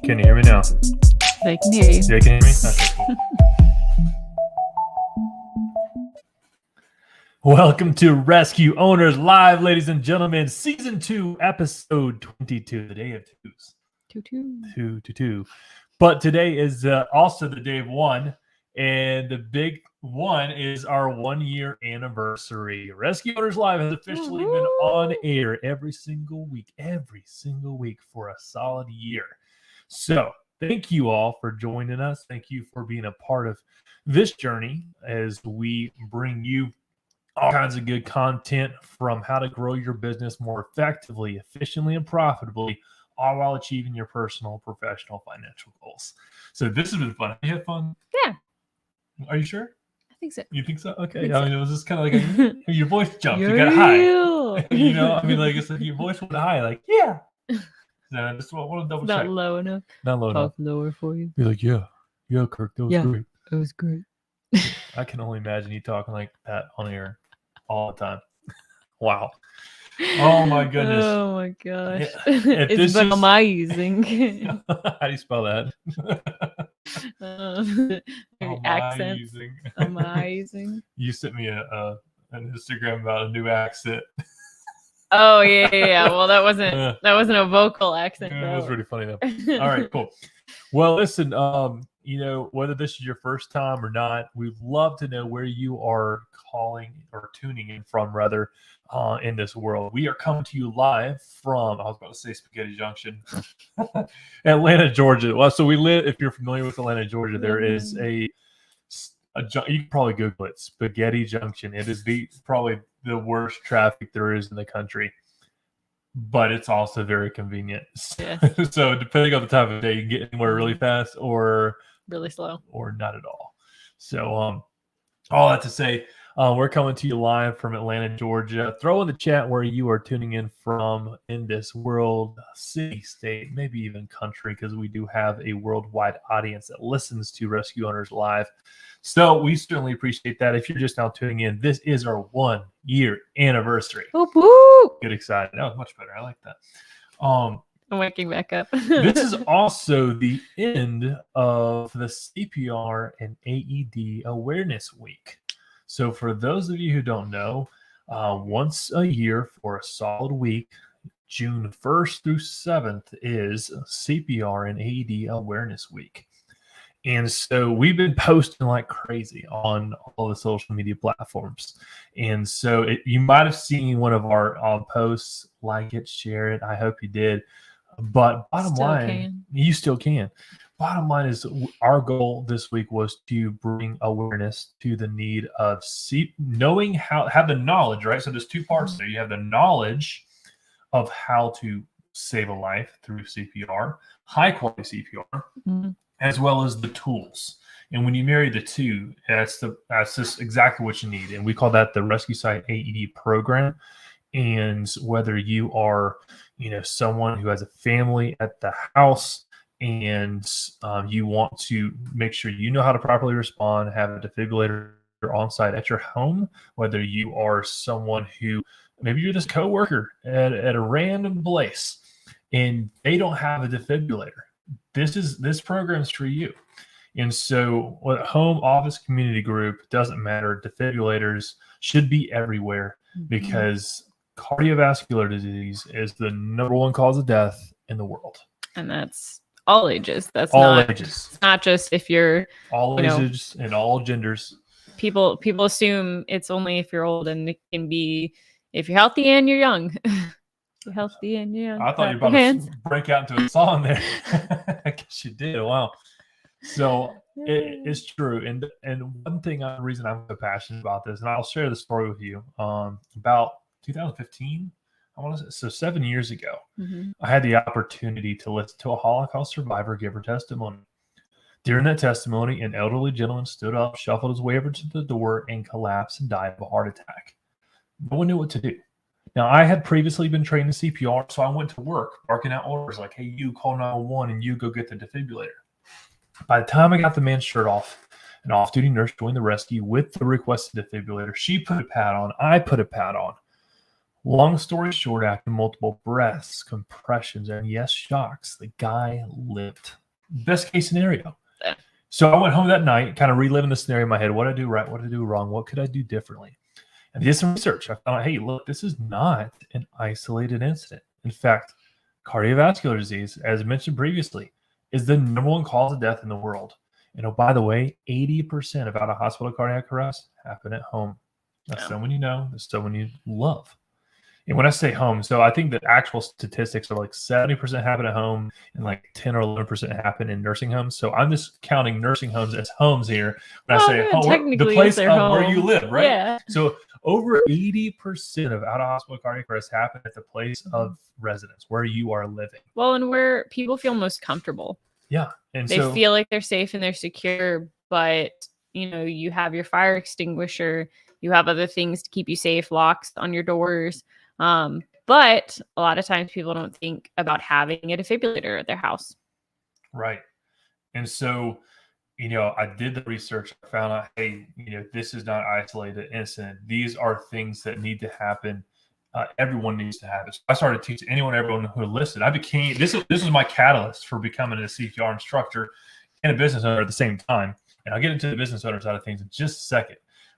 Can you hear me now? They can hear you. They can hear me? Okay, cool. Welcome to Rescue Owners Live, ladies and gentlemen. Season 2, episode 22, the day of twos. 2. But today is also the day of one, and the big one is our 1 year anniversary. Rescue Owners Live has officially been on air every single week for a solid year. So thank you all for joining us. Thank you for being a part of this journey as we bring you all kinds of good content from how to grow your business more effectively, efficiently, and profitably, all while achieving your personal, professional, financial goals. So this has been fun. Have you had fun? Yeah. Are you sure? I think so. You think so? Okay. Think I mean, so. it was just kind of like your voice jumped. You're You got high. real. You know, I mean, like it's like your voice went high. Like, yeah. So I just want to double Not check. low enough. Not low enough. Talk lower for you. Be like, yeah, Kirk, that was great. It was great. I can only imagine you talking like that on air all the time. Wow. Oh my goodness. Oh my gosh. Yeah. It's amazing. How do you spell that? Accent. Amazing. You sent me an Instagram about a new accent. Oh yeah. Well, that wasn't a vocal accent. It was really funny though. All right, cool. Well, listen, you know, whether this is your first time or not, we'd love to know where you are calling or tuning in from, rather, in this world. We are coming to you live from, I was about to say Spaghetti Junction, Atlanta, Georgia. Well, so we live, if you're familiar with Atlanta, Georgia, there is you can probably Google it, Spaghetti Junction. It is probably the worst traffic there is in the country, but it's also very convenient. Yes. So depending on the time of day, you can get anywhere really fast or really slow or not at all. So all that to say, we're coming to you live from Atlanta, Georgia. Throw in the chat where you are tuning in from in this world, city, state, maybe even country, because we do have a worldwide audience that listens to Rescue Owners Live. So we certainly appreciate that. If you're just now tuning in, this is our 1 year anniversary. Whoop, whoop. Get excited. That was much better. I like that. I'm waking back up. This is also the end of the CPR and AED Awareness Week. So for those of you who don't know, once a year for a solid week, June 1st through 7th is CPR and AED Awareness Week. And so we've been posting like crazy on all the social media platforms. And so you might have seen one of our posts, like it, share it. I hope you did. But bottom line, you still can. Bottom line is our goal this week was to bring awareness to the need of knowing have the knowledge, right? So there's two parts there. You have the knowledge of how to save a life through CPR, high quality CPR, as well as the tools. And when you marry the two, that's just exactly what you need. And we call that the Rescue Site AED program. And whether you are, someone who has a family at the house and you want to make sure you know how to properly respond, have a defibrillator on site at your home, whether you are someone who maybe you're this coworker at a random place and they don't have a defibrillator, this program's for you. And so what home, office, community group, doesn't matter. Defibrillators should be everywhere because cardiovascular disease is the number one cause of death in the world. And that's all ages. That's all ages. It's not just if you're all ages and all genders. People assume it's only if you're old, and it can be if you're healthy and you're young. You're healthy and you're young. I thought you were about to break out into a song there. I guess you did. Wow. So it's true. And one thing, the reason I'm so passionate about this, and I'll share the story with you, about 2015, I want to say, so 7 years ago, I had the opportunity to listen to a Holocaust survivor give her testimony. During that testimony, an elderly gentleman stood up, shuffled his way over to the door, and collapsed and died of a heart attack. No one knew what to do. Now, I had previously been trained in CPR, so I went to work, barking out orders like, hey, you call 911 and you go get the defibrillator. By the time I got the man's shirt off, an off-duty nurse joined the rescue with the requested defibrillator. She put a pad on. I put a pad on. Long story short, after multiple breaths, compressions, and yes, shocks, the guy lived. Best case scenario. Yeah. So I went home that night, kind of reliving the scenario in my head. What did I do right? What did I do wrong? What could I do differently? And I did some research. I found out, hey, look, this is not an isolated incident. In fact, cardiovascular disease, as mentioned previously, is the number one cause of death in the world. And oh, by the way, 80% of out-of-hospital cardiac arrests happen at home. That's someone you know, that's someone you love. And when I say home, so I think the actual statistics are like 70% happen at home and like 10 or 11% happen in nursing homes. So I'm just counting nursing homes as homes here. When I say home, the place where you live, right? Yeah. So over 80% of out-of-hospital cardiac arrests happen at the place of residence where you are living. Well, and where people feel most comfortable. Yeah. And they feel like they're safe and they're secure, but you have your fire extinguisher, you have other things to keep you safe, locks on your doors. But a lot of times people don't think about having a defibrillator at their house. Right. And so, I did the research. I found out, hey, this is not an isolated incident. These are things that need to happen. Everyone needs to have it. So I started teaching everyone who listened. This was my catalyst for becoming a CPR instructor and a business owner at the same time. And I'll get into the business owner side of things in just a second.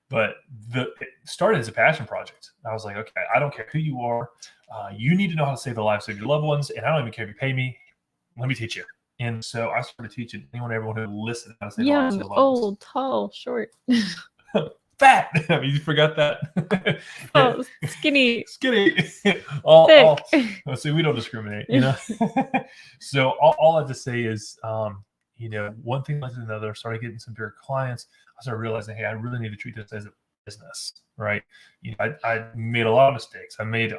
But it started as a passion project. I was like, okay, I don't care who you are. You need to know how to save the lives of your loved ones. And I don't even care if you pay me. Let me teach you. And so I started teaching everyone who listened how to save the lives of their loved ones. Old, tall, short. Fat. I mean, you forgot that. Oh, skinny. all see, we don't discriminate, So all I have to say is, one thing led to another. I started getting some bigger clients. I started realizing, hey, I really need to treat this as a business, right? I made a lot of mistakes. I made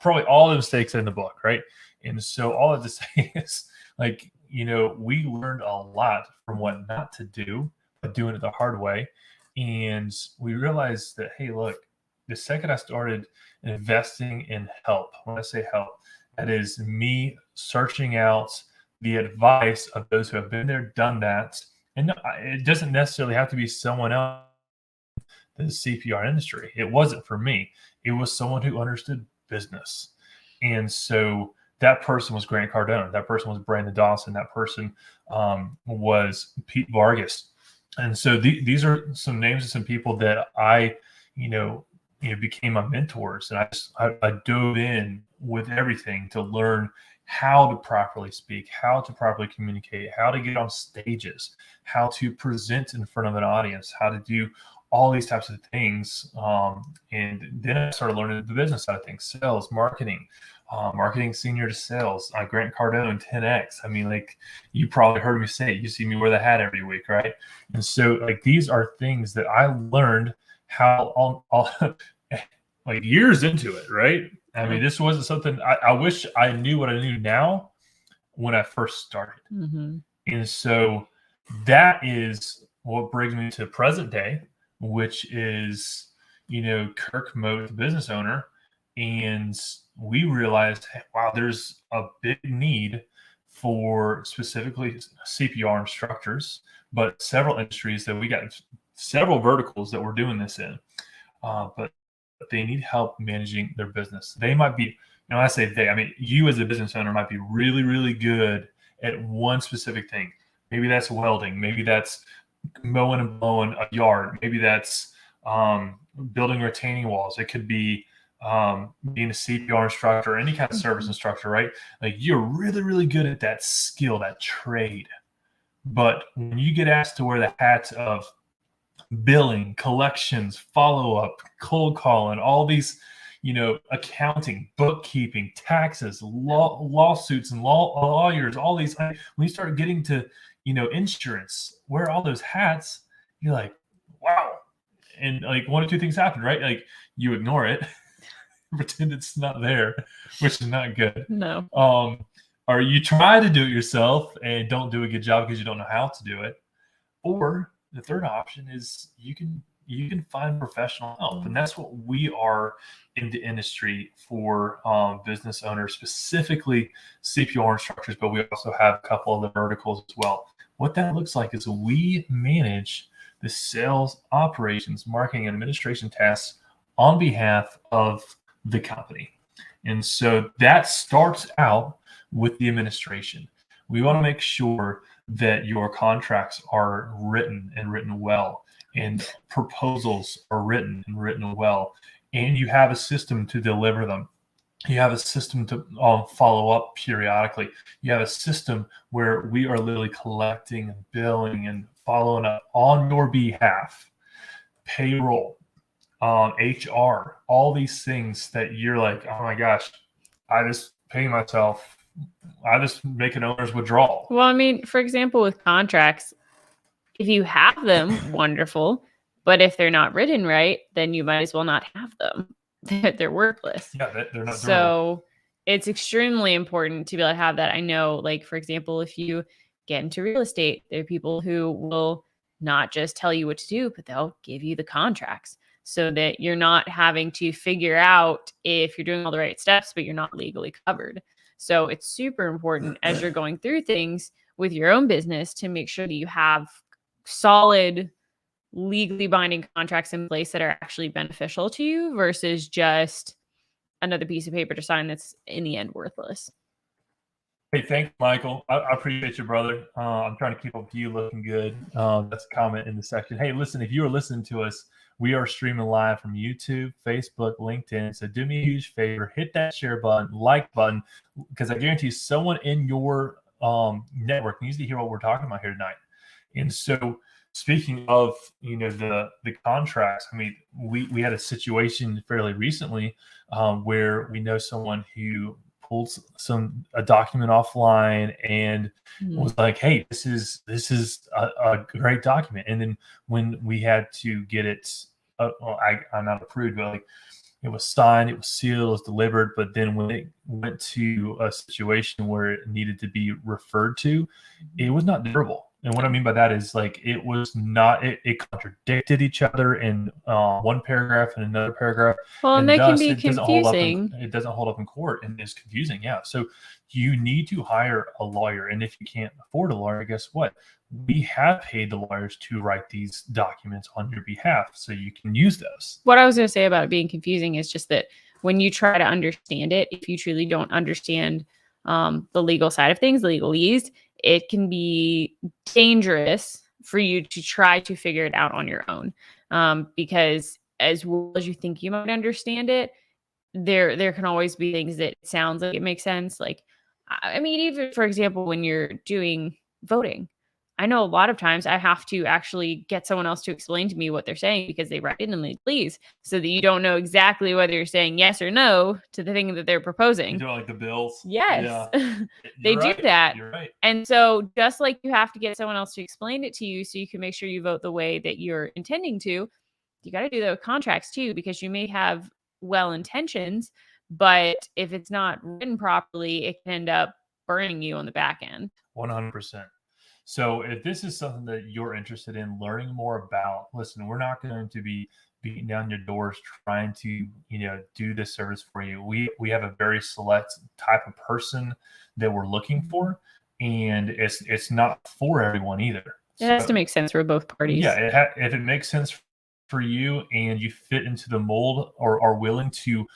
probably all the mistakes in the book, right? And so all I have to say is, we learned a lot from what not to do, but doing it the hard way. And we realized that, hey, look, the second I started investing in help, when I say help, that is me searching out the advice of those who have been there, done that. And it doesn't necessarily have to be someone else in the CPR industry. It wasn't for me. It was someone who understood business. And so that person was Grant Cardone. That person was Brandon Dawson. That person was Pete Vargas. And so these are some names of some people that I, became my mentors. And I dove in with everything to learn how to properly speak, how to properly communicate, how to get on stages, how to present in front of an audience, how to do all these types of things. And then I started learning the business side of things, sales, marketing, marketing senior to sales, Grant Cardone, 10X. I mean, you probably heard me say it. You see me wear the hat every week, right? And so these are things that I learned how all years into it, right? I mean, this wasn't something I wish I knew what I knew now when I first started. Mm-hmm. And so that is what brings me to present day, which is, KIRK, MOTE, business owner. And we realized, wow, there's a big need for specifically CPR instructors, but several industries that we got several verticals that we're doing this in. But they need help managing their business. They might be, when I say they, I mean, you as a business owner might be really, really good at one specific thing. Maybe that's welding. Maybe that's mowing and blowing a yard. Maybe that's building retaining walls. It could be being a CPR instructor or any kind of service instructor, right? You're really, really good at that skill, that trade. But when you get asked to wear the hat of billing, collections, follow-up, cold calling, all these, accounting, bookkeeping, taxes, lawsuits and lawyers, all these, when you start getting to, insurance, wear all those hats, you're like, wow. And one or two things happen, right? You ignore it, pretend it's not there, which is not good. No. Or you try to do it yourself and don't do a good job because you don't know how to do it. Or the third option is you can find professional help. And that's what we are in the industry for business owners, specifically CPR instructors, but we also have a couple of the verticals as well. What that looks like is we manage the sales, operations, marketing, and administration tasks on behalf of the company. And so that starts out with the administration. We want to make sure that your contracts are written and written well, and proposals are written and written well, and you have a system to deliver them. You have a system to follow up periodically. You have a system where we are literally collecting and billing and following up on your behalf. Payroll, HR, all these things that you're like, oh my gosh, I just pay myself. I just make an owner's withdrawal. Well, I mean, for example, with contracts, if you have them, wonderful. But if they're not written right, then you might as well not have them. They're worthless. Yeah, they're not durable. So it's extremely important to be able to have that. I know, like, for example, if you get into real estate, there are people who will not just tell you what to do, but they'll give you the contracts so that you're not having to figure out if you're doing all the right steps, but you're not legally covered. So it's super important as you're going through things with your own business to make sure that you have solid, legally binding contracts in place that are actually beneficial to you versus just another piece of paper to sign that's in the end worthless. Hey, thanks, Michael. I appreciate you, brother. I'm trying to keep up with you looking good. That's a comment in the section. Hey, listen, if you are listening to us, we are streaming live from YouTube, Facebook, LinkedIn. So do me a huge favor, hit that share button, like button, because I guarantee someone in your network needs to hear what we're talking about here tonight. And so speaking of, the contracts, I mean, we had a situation fairly recently where we know someone who pulled a document offline and was like, hey, this is a great document. And then when we had to get it, I'm not approved, but like it was signed, it was sealed, it was delivered. But then when it went to a situation where it needed to be referred to, it was not durable. And what I mean by that is like it was not, it contradicted each other in one paragraph and another paragraph. Well, and they can be it confusing. It doesn't hold up in court and it's confusing. Yeah. So you need to hire a lawyer. And if you can't afford a lawyer, guess what? We have paid the lawyers to write these documents on your behalf so you can use those. What I was going to say about it being confusing is just that when you try to understand it, if you truly don't understand the legal side of things, legalese, it can be dangerous for you to try to figure it out on your own. Because as well as you think you might understand it, there can always be things that sounds like it makes sense. Like, I mean, even for example, when you're doing voting, I know a lot of times I have to actually get someone else to explain to me what they're saying because they write it in legalese so that you don't know exactly whether you're saying yes or no to the thing that they're proposing. You do like the bills? Yes. Yeah. They do that. You're right. And so just like you have to get someone else to explain it to you so you can make sure you vote the way that you're intending to, you got to do that with contracts too, because you may have well intentions, but if it's not written properly, it can end up burning you on the back end. 100%. So if this is something that you're interested in learning more about, listen, we're not going to be beating down your doors trying to, do this service for you. We have a very select type of person that we're looking for, and it's not for everyone either. It has to make sense for both parties. Yeah, if it makes sense for you and you fit into the mold or are willing to,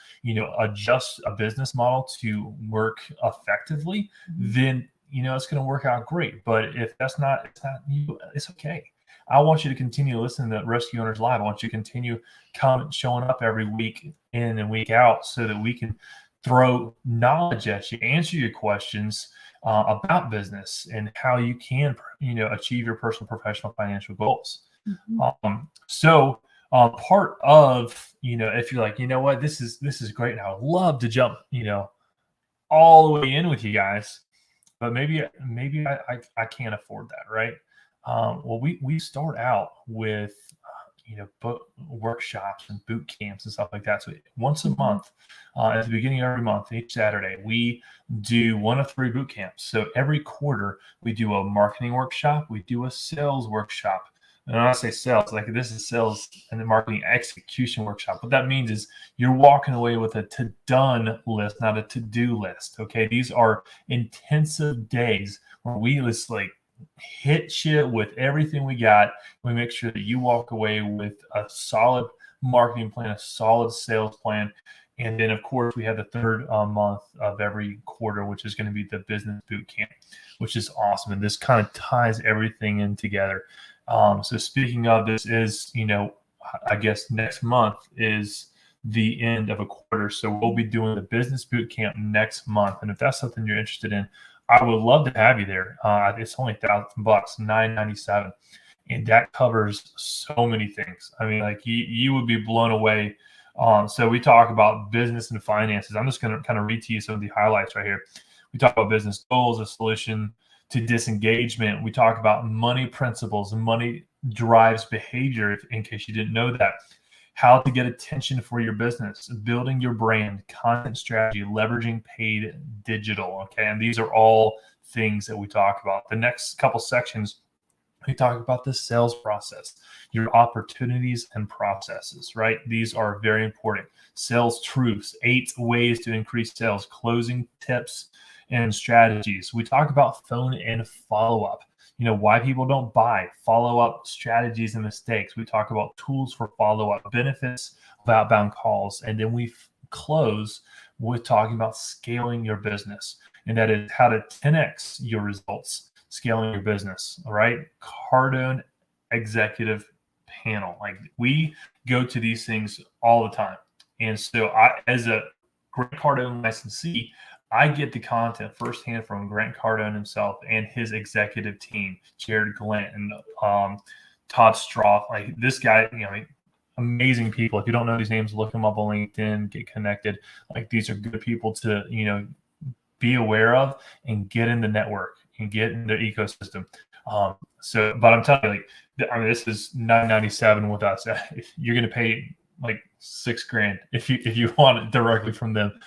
adjust a business model to work effectively, then it's going to work out great. But if it's not you, it's okay. I want you to continue listening to Rescue Owners Live. I want you to continue showing up every week in and week out so that we can throw knowledge at you, answer your questions about business and how you can, achieve your personal, professional, financial goals. So part of, if you're like, what, this is great. And I would love to jump, all the way in with you guys. But maybe I can't afford that, right? Well, we start out with book workshops and boot camps and stuff like that. So once a month, at the beginning of every month, each Saturday, we do 1 of 3 boot camps. So every quarter, we do a marketing workshop, we do a sales workshop. And when I say sales, like this is sales and the marketing execution workshop. What that means is you're walking away with a to-done list, not a to-do list. Okay, these are intensive days where we just like hit you with everything we got. We make sure that you walk away with a solid marketing plan, a solid sales plan, And then, of course, we have the third month of every quarter, which is going to be the business boot camp, which is awesome. And this kind of ties everything in together. So speaking of, this is, I guess next month is the end of a quarter. So we'll be doing the business boot camp next month. And if that's something you're interested in, I would love to have you there. It's only $1,000, $997. And that covers so many things. I mean, like you would be blown away. So we talk about business and finances. I'm just going to kind of read to you some of the highlights right here. We talk about business goals, a solution to disengagement. We talk about money principles, and money drives behavior, in case you didn't know that. How to get attention for your business, building your brand, content strategy, leveraging paid digital. Okay. And these are all things that we talk about. The next couple sections, we talk about the sales process, your opportunities and processes, right? These are very important. Sales truths, 8 ways to increase sales, closing tips and strategies. We talk about phone and follow-up, why people don't buy, follow-up strategies and mistakes. We talk about tools for follow-up, benefits of outbound calls. And then we close with talking about scaling your business. And that is how to 10x your results scaling your business. All right. Cardone executive panel. Like, we go to these things all the time. And so as a Grant Cardone licensee, I get the content firsthand from Grant Cardone himself and his executive team, Jared Glent and Todd Stroth. Like, this guy, amazing people. If you don't know these names, look them up on LinkedIn, get connected. Like, these are good people to, be aware of and get in the network and get in their ecosystem. But I'm telling you, this is $997 with us. You're going to pay like $6,000 if you want it directly from them.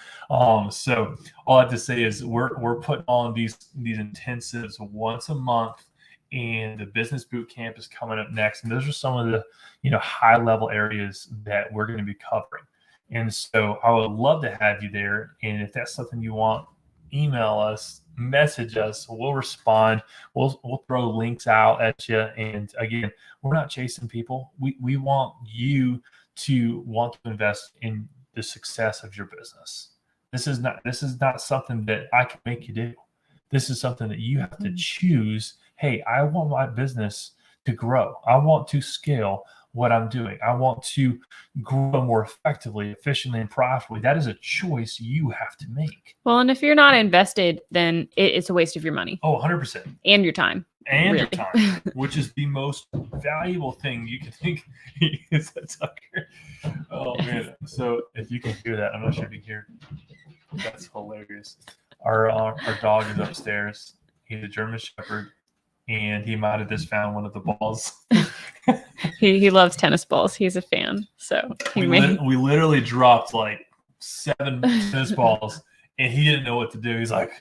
So all I have to say is we're putting on these intensives once a month, and the business boot camp is coming up next. And those are some of the high level areas that we're going to be covering. And so I would love to have you there. And if that's something you want, email us, message us, we'll respond. We'll throw links out at you. And again, we're not chasing people. We want you to want to invest in the success of your business. This is not something that I can make you do. This is something that you have to choose. Hey, I want my business to grow. I want to scale what I'm doing. I want to grow more effectively, efficiently, and profitably. That is a choice you have to make. Well, and if you're not invested, then it's a waste of your money. Oh, 100%. And your time. And really. Your time, which is the most valuable thing you can think. Is that sucker? Oh, man. So if you can hear that, I'm not sure if you can hear. That's hilarious. Our dog is upstairs. He's a German Shepherd, and he might have just found one of the balls. He loves tennis balls. He's a fan. So we literally dropped like 7 tennis balls, and he didn't know what to do. He's like,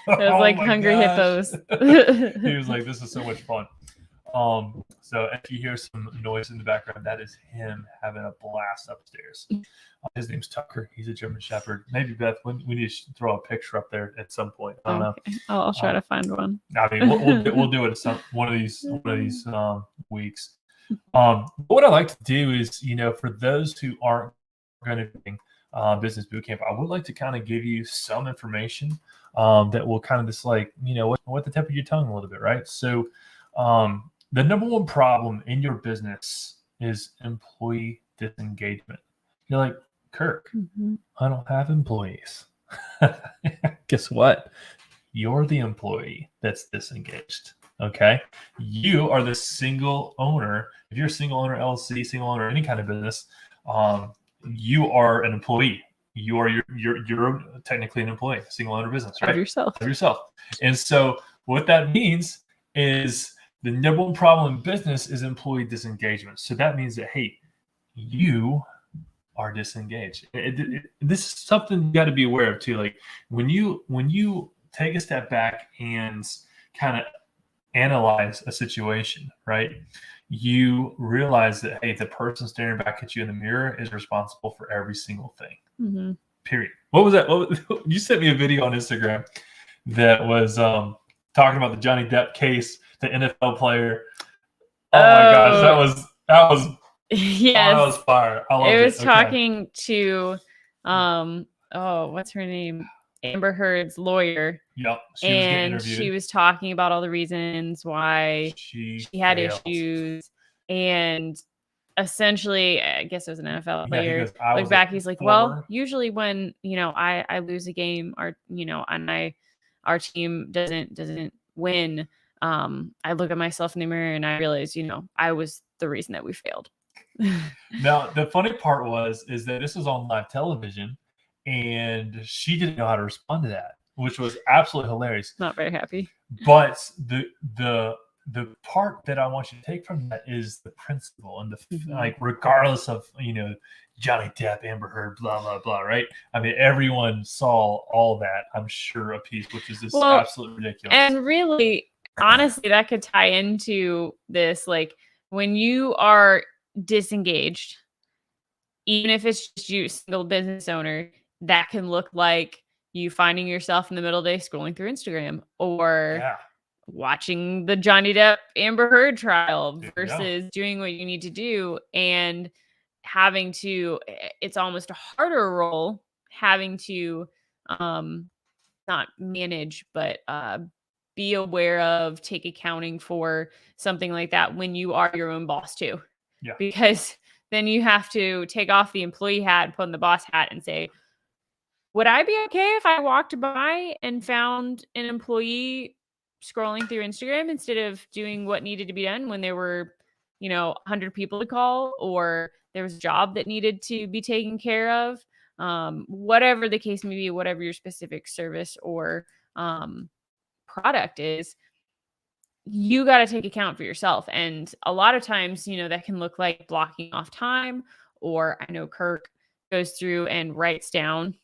it was like hungry hippos. He was like, this is so much fun. So if you hear some noise in the background, that is him having a blast upstairs. His name's Tucker. He's a German Shepherd. Maybe Beth, we need to throw a picture up there at some point. I don't know. I'll try to find one. I mean, we'll do it at one of these weeks. What I like to do is, for those who aren't going to be business bootcamp, I would like to kind of give you some information that will kind of just like, what the tip of your tongue a little bit, right? So the number one problem in your business is employee disengagement. You're like, KIRK, I don't have employees. Guess what? You're the employee that's disengaged. Okay. You are the single owner. If you're a single owner LLC, single owner, any kind of business, you are an employee. You're technically an employee, single owner business, right? Of yourself. And so what that means is the number one problem in business is employee disengagement. So that means that, hey, you are disengaged. This is something you got to be aware of too. Like when you take a step back and kind of analyze a situation, right? You realize that, hey, the person staring back at you in the mirror is responsible for every single thing. Period. What was that? You sent me a video on Instagram that was talking about the Johnny Depp case, the NFL player. Oh my gosh, that was yes. that was fire. I loved it. It was talking to What's her name? Amber Heard's lawyer. Yep. She was getting And interviewed. she was talking about all the reasons why She had failed. issues. And essentially, I guess it was an NFL Yeah, he player. goes, "I Look was back, a he's like, well, former-" usually when, I lose a game, or, and our team doesn't win, I look at myself in the mirror and I realize, I was the reason that we failed. Now, the funny part is that this was on live television, and she didn't know how to respond to that, which was absolutely hilarious. Not very happy. But the part that I want you to take from that is the principle and like, regardless of, Johnny Depp, Amber Heard, blah blah blah, right? I mean, everyone saw all that, I'm sure, a piece, which is just absolutely ridiculous. And really, honestly, that could tie into this, like, when you are disengaged, even if it's just you, single business owner, that can look like you finding yourself in the middle of the day scrolling through Instagram, or watching the Johnny Depp Amber Heard trial, versus doing what you need to do and having to, it's almost a harder role, having to not manage, but be aware of, take accounting for something like that when you are your own boss too. Yeah. Because then you have to take off the employee hat and put on the boss hat and say, would I be okay if I walked by and found an employee scrolling through Instagram instead of doing what needed to be done when there were, 100 people to call, or there was a job that needed to be taken care of? Whatever the case may be, whatever your specific service or product is, you got to take account for yourself. And a lot of times, that can look like blocking off time, or I know KIRK goes through and writes down,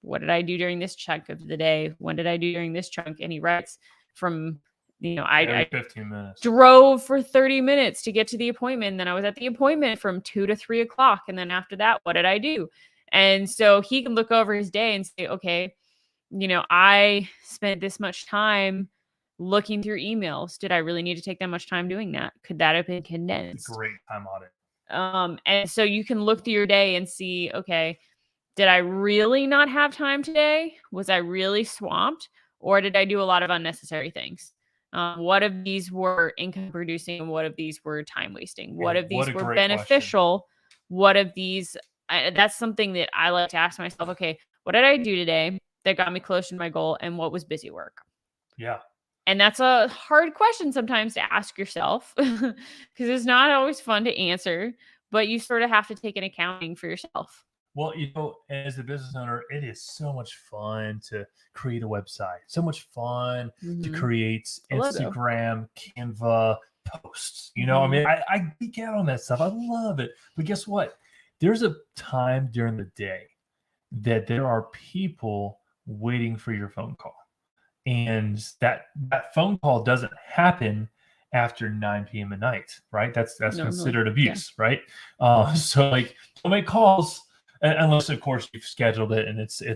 what did I do during this chunk of the day? When did I do during this chunk? And he writes from, I 15 minutes. Drove for 30 minutes to get to the appointment. And then I was at the appointment from 2 to 3 o'clock. And then after that, what did I do? And so he can look over his day and say, okay, I spent this much time looking through emails. Did I really need to take that much time doing that? Could that have been condensed? Great time audit. And so you can look through your day and see, okay, did I really not have time today? Was I really swamped? Or did I do a lot of unnecessary things? What of these were income producing and what of these were time wasting? What of these were beneficial? Question. What of these, that's something that I like to ask myself, okay, what did I do today that got me closer to my goal, and what was busy work? Yeah. And that's a hard question sometimes to ask yourself, because it's not always fun to answer, but you sort of have to take an accounting for yourself. Well, as a business owner, it is so much fun to create a website, so much fun to create Instagram, Canva posts. I mean, I geek out on that stuff. I love it. But guess what? There's a time during the day that there are people waiting for your phone call. And that phone call doesn't happen after 9 p.m. at night, right? That's considered abuse, right? So, like, don't make calls unless, of course, you've scheduled it and it's an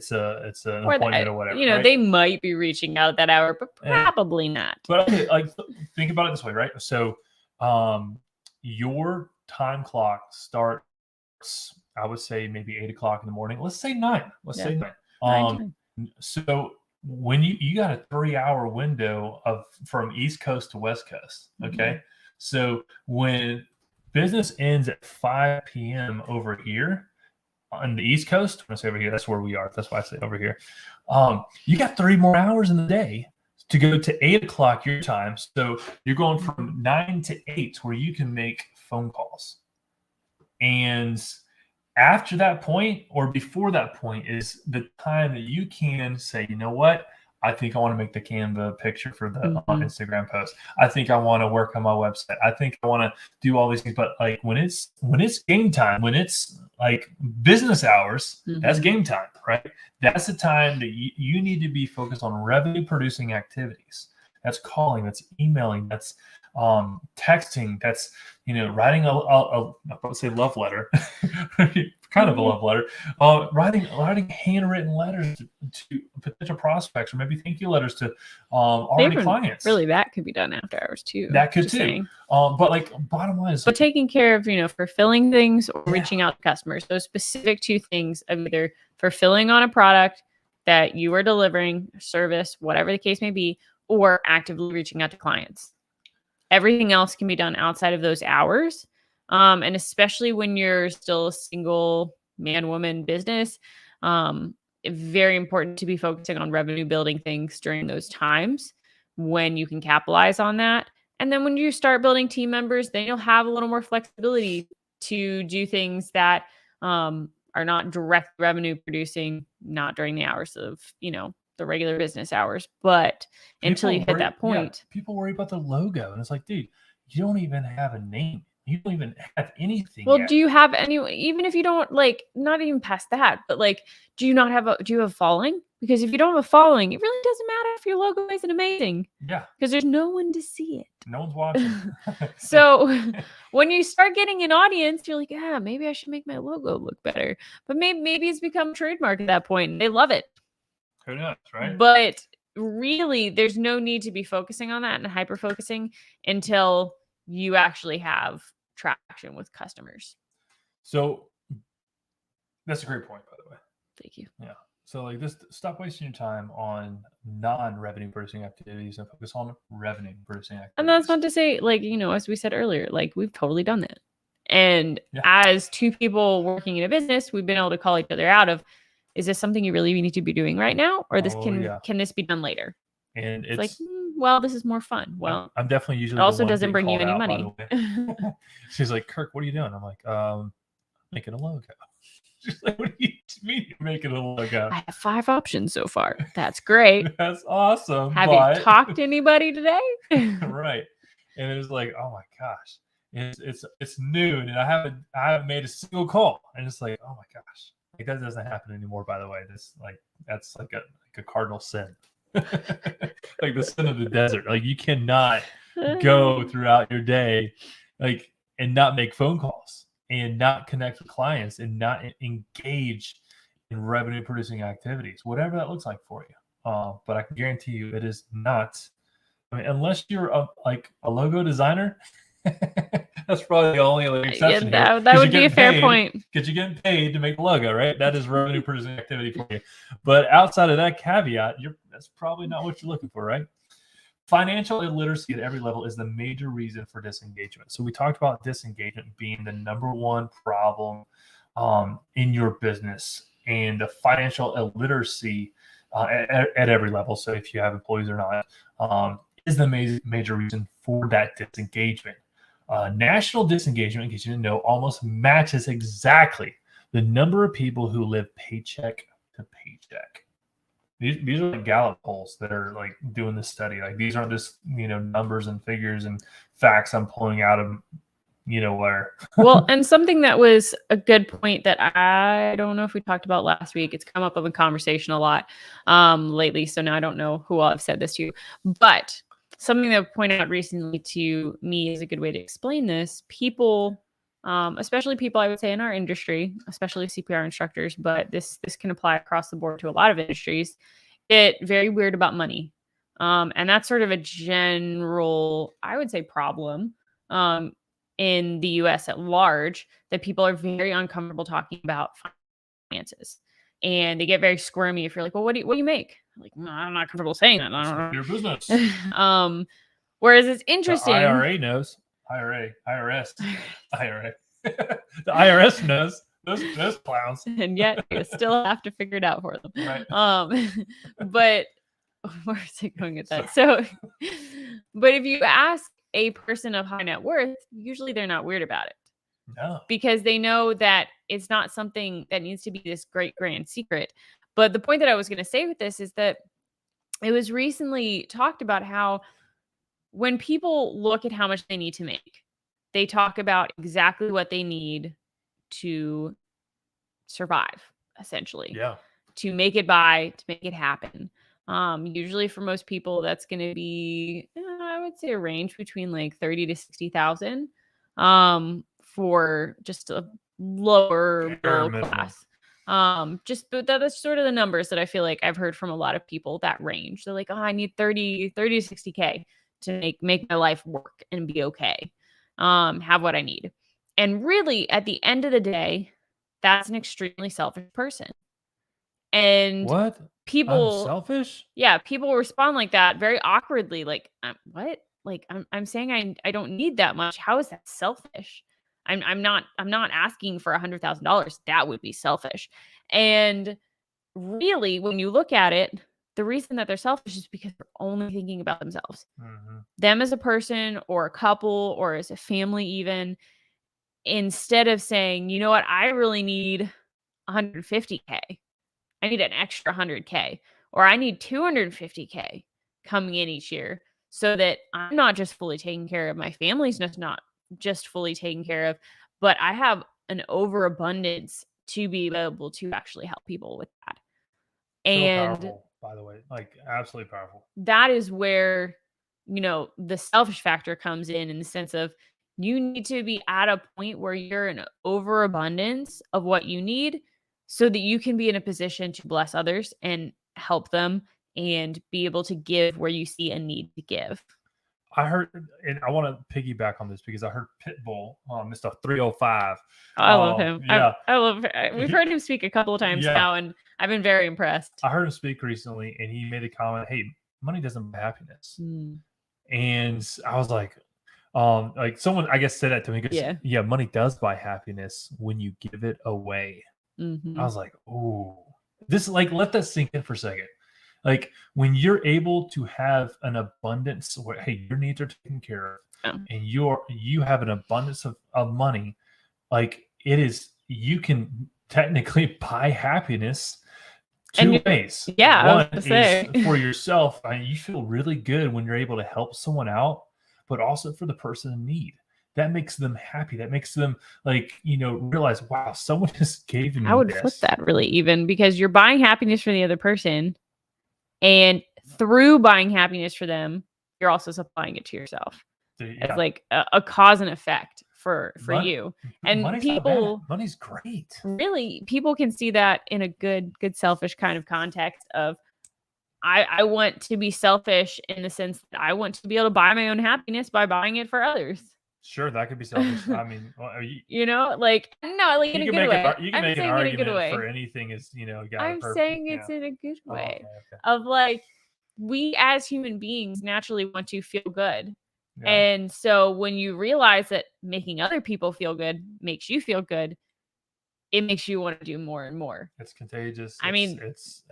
appointment or whatever. Right? They might be reaching out at that hour, but probably not. But okay, like, think about it this way, right? So, your time clock starts, I would say, maybe 8 o'clock in the morning. Let's say 9. Let's say 9. So when you got a 3-hour window from East Coast to West Coast, okay? So when business ends at 5 p.m. over here on the East Coast, when I say over here, that's where we are. That's why I say over here. You got 3 more hours in the day to go to 8 o'clock your time. So you're going from 9 to 8 where you can make phone calls. And after that point, or before that point, is the time that you can say, you know what? I think I want to make the Canva picture for the Instagram post. I think I want to work on my website. I think I want to do all these things. But like when it's game time, when it's like business hours, that's game time, right? That's the time that you need to be focused on revenue producing activities. That's calling, that's emailing, that's texting, that's writing a I would say love letter, kind of a love letter. Writing handwritten letters to potential prospects, or maybe thank you letters to already clients. Really, that could be done after hours too. That could just too. saying. But like bottom line is, So taking care of, fulfilling things or Yeah. reaching out to customers. Those specific two things of either fulfilling on a product that you are delivering, service, whatever the case may be, or actively reaching out to clients. Everything else can be done outside of those hours. And especially when you're still a single man, woman business, very important to be focusing on revenue building things during those times when you can capitalize on that. And then when you start building team members, then you'll have a little more flexibility to do things that are not direct revenue producing, not during the hours of, the regular business hours, but until you hit that point. People worry about the logo, and it's like, dude, you don't even have a name. You don't even have anything. Well, yet. do you have any, even if you don't, not even past that, but do you have a following? Because if you don't have a following, it really doesn't matter if your logo isn't amazing. Yeah. Because there's no one to see it. No one's watching. So when you start getting an audience, you're like, maybe I should make my logo look better. But maybe it's become trademark at that point and they love it. Who knows, right? But really, there's no need to be focusing on that and hyper-focusing until you actually have traction with customers. So that's a great point, by the way. Thank you. Yeah. So stop wasting your time on non-revenue producing activities and focus on revenue producing activities. And that's not to say, as we said earlier, we've totally done that. And as two people working in a business, we've been able to call each other out of, is this something you really need to be doing right now? Or can this be done later? And it's like, well, this is more fun. Well, I'm definitely usually it also doesn't bring you any money. She's like, Kirk, what are you doing? I'm like, making a logo. She's like, what do you mean you're making a logo? I have 5 options so far. That's great. That's awesome. Have you talked to anybody today? Right. And it was like, oh my gosh. It's noon and I haven't made a single call. And it's like, oh my gosh. That doesn't happen anymore, by the way. That's like a cardinal sin. Like the sin of the desert. Like you cannot go throughout your day and not make phone calls and not connect with clients and not engage in revenue producing activities, whatever that looks like for you. But I can guarantee you it is not. I mean, unless you're a logo designer, that's probably the only exception. That would be a fair point. Because you're getting paid to make the logo, right? That is revenue producing activity for you. But outside of that caveat, that's probably not what you're looking for, right? Financial illiteracy at every level is the major reason for disengagement. So we talked about disengagement being the number one problem in your business, and the financial illiteracy at every level. So if you have employees or not, is the major reason for that disengagement. National disengagement, in case you didn't know, almost matches exactly the number of people who live paycheck to paycheck. These are Gallup polls that are doing this study. These aren't just numbers and figures and facts I'm pulling out of where. Well, and something that was a good point that I don't know if we talked about last week. It's come up in conversation a lot lately. So now I don't know who I've said this to, but something that I pointed out recently to me is a good way to explain this. People, especially people I would say in our industry, especially CPR instructors, but this can apply across the board to a lot of industries, get very weird about money. And that's sort of a general, I would say, problem in the US at large, that people are very uncomfortable talking about finances. And they get very squirmy if you're like, well, what do you make? Like, no, I'm not comfortable saying that. I don't know. Your business. Whereas it's interesting. The IRA knows. IRS. The IRS knows. Those clowns. And yet you still have to figure it out for them. Right. But where is it going at that? So, but if you ask a person of high net worth, usually they're not weird about it. No. Because they know that it's not something that needs to be this great grand secret. But the point that I was going to say with this is that it was recently talked about how when people look at how much they need to make, they talk about exactly what they need to survive, essentially. Yeah. To make it by, to make it happen. Usually for most people, that's going to be, I would say, a range between 30 to 60,000 for just a lower Bare middle minimum. class. But that's sort of the numbers that I feel like I've heard from a lot of people, that range. They're like, oh, I need 30 to 60K to make my life work and be okay. Have what I need. And really, at the end of the day, that's an extremely selfish person. And What? I'm people, selfish? yeah, people respond like that very awkwardly, like, what? Like, I'm saying I don't need that much. How is that selfish? I'm not asking for $100,000. That would be selfish. And really, when you look at it, the reason that they're selfish is because they're only thinking about themselves. Mm-hmm. Them as a person or a couple or as a family, even, instead of saying, you know what, I really need 150K. I need an extra 100K, or I need 250K coming in each year so that I'm not just fully taken care of, my family's not just fully taken care of, but I have an overabundance to be able to actually help people with that. So And powerful, by the way. Like, absolutely powerful. that is where, the selfish factor comes in the sense of, you need to be at a point where you're in overabundance of what you need so that you can be in a position to bless others and help them and be able to give where you see a need to give. I heard, and I want to piggyback on this because I heard Pitbull, Mr. 305. Oh, I love him. Yeah. We've heard him speak a couple of times Yeah. now, and I've been very impressed. I heard him speak recently, and he made a comment, hey, money doesn't buy happiness. Mm. And I was like someone, I guess, said that to me. Goes, Yeah. yeah, money does buy happiness when you give it away. Mm-hmm. I was like, ooh, this, like, let that sink in for a second. Like, when you're able to have an abundance where, hey, your needs are taken care of, and you have an abundance of money, like, it is, you can technically buy happiness two ways. Yeah, One is for yourself. You feel really good when you're able to help someone out, but also for the person in need. That makes them happy. That makes them, like, realize, wow, someone just gave me I would this. flip that really even, because you're buying happiness for the other person, and through buying happiness for them, you're also supplying it to yourself. It's like a cause and effect for you. And money's people, money's great. Really, people can see that in a good selfish kind of context of, I want to be selfish in the sense that I want to be able to buy my own happiness by buying it for others. Sure, that could be selfish. I mean, like, no, like, in a good way. You can make an argument for anything is, I'm saying it's in a good way. Of, like, we as human beings naturally want to feel good. Yeah. And so when you realize that making other people feel good makes you feel good, it makes you want to do more and more. It's contagious. I mean,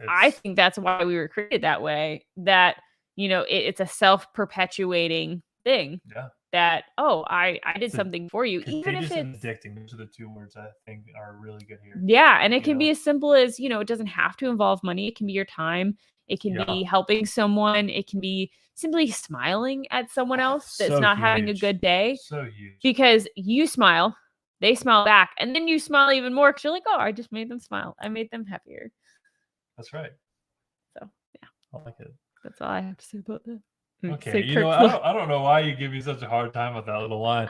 I think that's why we were created that way, that, it's a self-perpetuating thing. Yeah. That, I did something for you. Even if it's addicting. Those are the two words I think are really good here. Yeah. And it can be as simple as, it doesn't have to involve money. It can be your time. It can be helping someone. It can be simply smiling at someone else that's not having a good day. So huge. Because you smile, they smile back, and then you smile even more because you're like, oh, I just made them smile. I made them happier. That's right. So, yeah. I like it. That's all I have to say about that. Okay. I don't know why you give me such a hard time with that little line.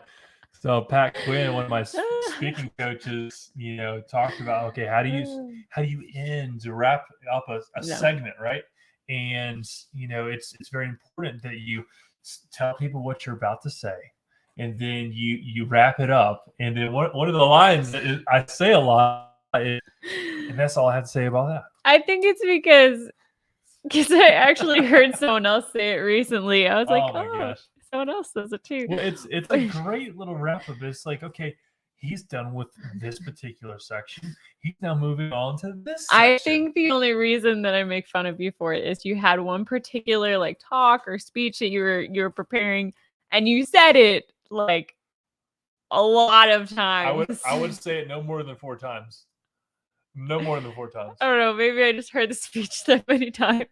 So Pat Quinn, one of my speaking coaches, talked about, okay, how do you end to wrap up a segment, right? And it's very important that you tell people what you're about to say, and then you wrap it up. And then one of the lines that I say a lot, and that's all I have to say about that. I think it's because I actually heard someone else say it recently. I was like, oh my gosh, someone else says it too. Well, it's a great little wrap up. It's like, okay, he's done with this particular section. He's now moving on to this section. I think the only reason that I make fun of you for it is you had one particular, like, talk or speech that you were preparing, and you said it like a lot of times. I would say it no more than 4 times. No more than 4 times. I don't know. Maybe I just heard the speech that many times.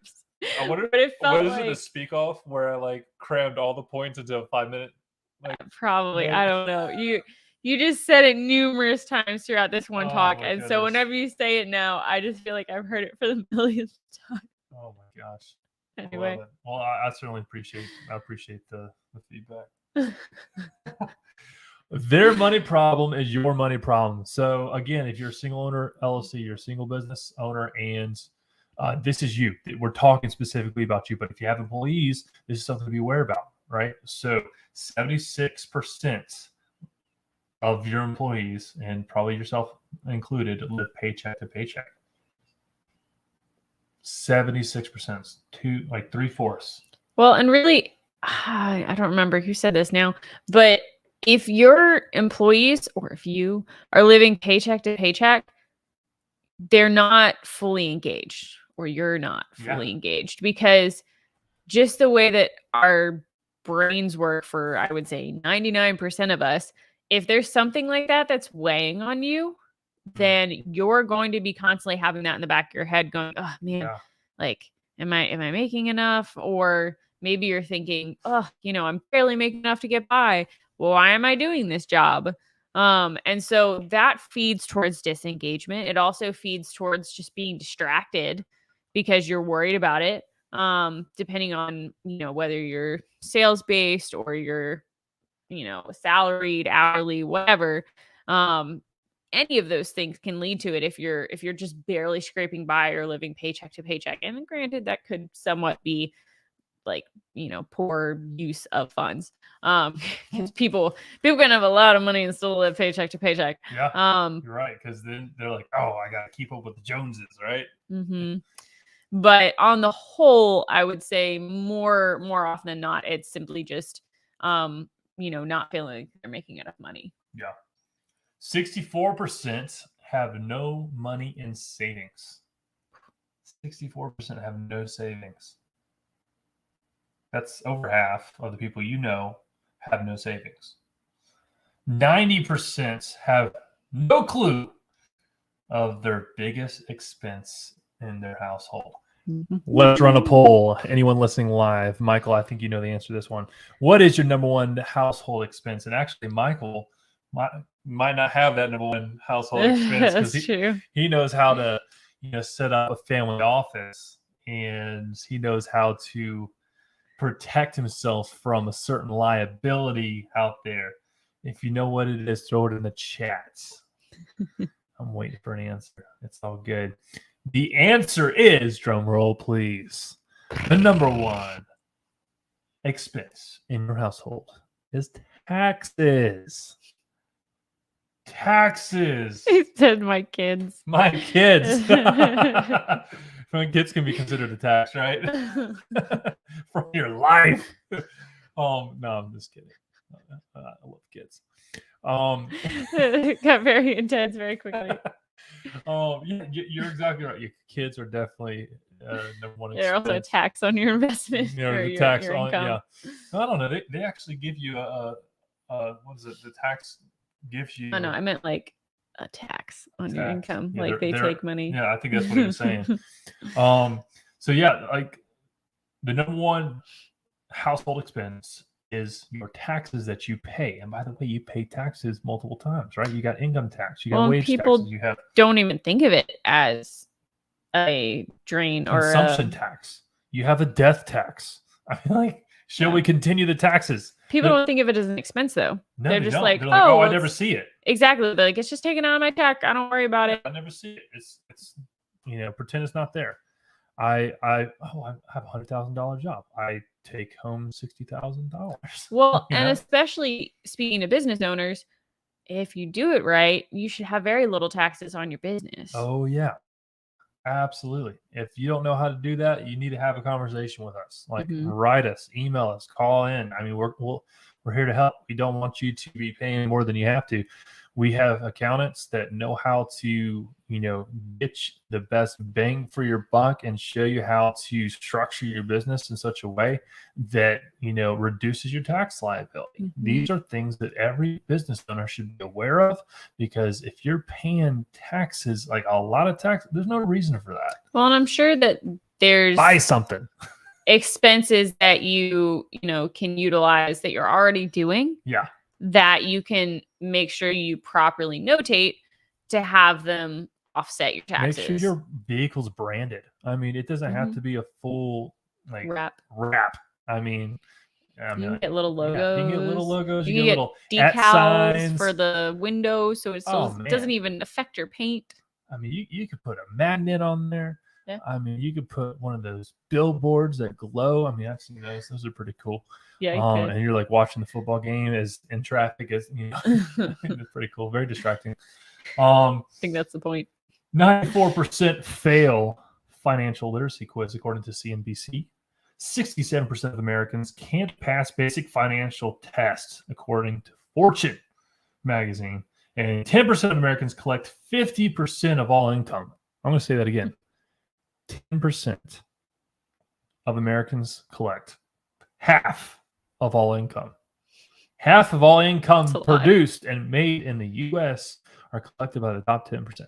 But it felt what is it, a speak off where I, like, crammed all the points into a 5-minute? Like, probably. I don't know. You just said it numerous times throughout this one talk. And goodness. So whenever you say it now, I just feel like I've heard it for the millionth time. Oh my gosh. Anyway. Well, I certainly appreciate the feedback. Their money problem is your money problem. So again, if you're a single owner LLC, you're a single business owner, and this is you. We're talking specifically about you. But if you have employees, this is something to be aware about, right? So 76% of your employees, and probably yourself included, live paycheck to paycheck. 76%, like 3/4. Well, and really, I don't remember who said this now, but if your employees or if you are living paycheck to paycheck, they're not fully engaged, or you're not fully engaged, because just the way that our brains work for, I would say 99% of us, if there's something like that that's weighing on you, then you're going to be constantly having that in the back of your head going, oh man, like, am I making enough? Or maybe you're thinking, oh, I'm barely making enough to get by. Well, why am I doing this job? And so that feeds towards disengagement. It also feeds towards just being distracted because you're worried about it. Depending on, whether you're sales based or you're, salaried, hourly, whatever. Any of those things can lead to it if you're just barely scraping by or living paycheck to paycheck. And granted, that could somewhat be like, poor use of funds. Because people can have a lot of money and still live paycheck to paycheck. Yeah. You're right. Because then they're like, oh, I gotta keep up with the Joneses, right? Mm-hmm. But on the whole, I would say more often than not, it's simply just not feeling like they're making enough money. Yeah. 64% have no money in savings. 64% have no savings. That's over half of the people have no savings. 90% have no clue of their biggest expense in their household. Let's run a poll. Anyone listening live? Michael, I think you know the answer to this one. What is your number one household expense? And actually, Michael might not have that number one household expense because he knows how to set up a family office, and he knows how to protect himself from a certain liability out there. If you know what it is, throw it in the chat. I'm waiting for an answer. It's all good. The answer is, drum roll please, the number one expense in your household is taxes. Taxes. He said my kids. My kids. My kids can be considered a tax, right? From your life. No, I'm just kidding. I love kids. It got very intense very quickly. Yeah, you're exactly right. Your kids are definitely number one. They're also a tax on your investment. Or the tax your on income. Yeah. I don't know. They actually give you what is it? The tax gives you. Oh no, I meant like a tax on your income. Yeah, like they take money. Yeah, I think that's what he was saying. So yeah, like the number one household expense is your taxes that you pay. And by the way, you pay taxes multiple times, right? You got income tax, you got wage taxes, you have don't even think of it as a drain or consumption tax. You have a death tax. I mean, like, shall we continue the taxes? People don't think of it as an expense though. No, they're just like, oh, I never see it. Exactly. They're like, it's just taken out of my check. I don't worry about it. I never see it. It's pretend it's not there. I have a $100,000 job. I take home $60,000. Well, and especially speaking to business owners, if you do it right, you should have very little taxes on your business. Oh yeah, absolutely. If you don't know how to do that, you need to have a conversation with us. Like, write us, email us, call in. I mean, we're here to help. We don't want you to be paying more than you have to. We have accountants that know how to, get the best bang for your buck and show you how to structure your business in such a way that, reduces your tax liability. These are things that every business owner should be aware of, because if you're paying taxes, like a lot of tax, there's no reason for that. Well, and I'm sure that there's buy something. Expenses that you can utilize that you're already doing. Yeah. That you can make sure you properly notate to have them offset your taxes. Make sure your vehicle's branded. I mean, it doesn't have to be a full wrap. I mean, I mean, You can like, get little yeah, logos. you can get little logos. You You can get get little at decals signs for the windows, so it Oh, still man. doesn't even affect your paint. I mean, you could put a magnet on there. Yeah. I mean, you could put one of those billboards that glow. I mean, I've seen those. Those are pretty cool. Yeah, you could. And you're like watching the football game as in traffic, as you know, it's pretty cool. Very distracting. I think that's the point. 94% fail financial literacy quiz, according to CNBC. 67% of Americans can't pass basic financial tests, according to Fortune magazine. And 10% of Americans collect 50% of all income. I'm going to say that again. 10% of Americans collect half of all income. Half of all income produced and made in the U.S. are collected by the top 10%.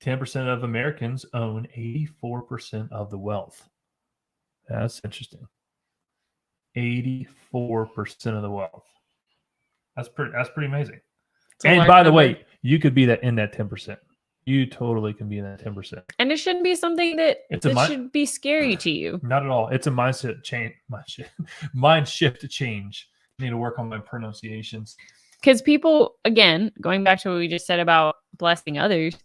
10% of Americans own 84% of the wealth. That's interesting. 84% of the wealth. That's pretty amazing. And by the way, you could be in that 10%. You totally can be in that 10%. And it shouldn't be something that should be scary to you. Not at all. It's a mindset change. Mind shift change. I need to work on my pronunciations. Because people, again, going back to what we just said about blessing others,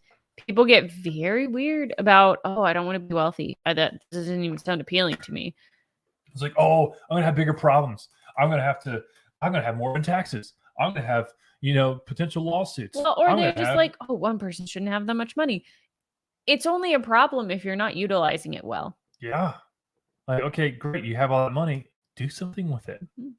people get very weird about, oh, I don't want to be wealthy. That doesn't even sound appealing to me. It's like, oh, I'm going to have bigger problems. I'm going to have more in taxes. I'm going to have, potential lawsuits. Well, or they're just like, oh, one person shouldn't have that much money. It's only a problem if you're not utilizing it well. Yeah. Like, okay, great. You have all that money. Do something with it. Mm-hmm.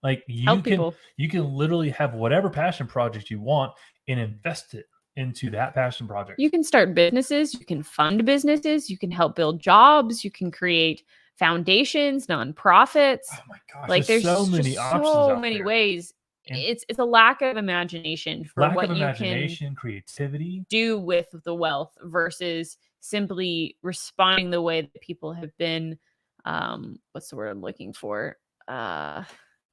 Like you can literally have whatever passion project you want and invest it into that passion project. You can start businesses. You can fund businesses. You can help build jobs. You can create foundations, nonprofits. Oh my gosh. Like there's so many options. So many ways. And it's a lack of imagination for what you can creativity do with the wealth versus simply responding the way that people have been what's the word I'm looking for?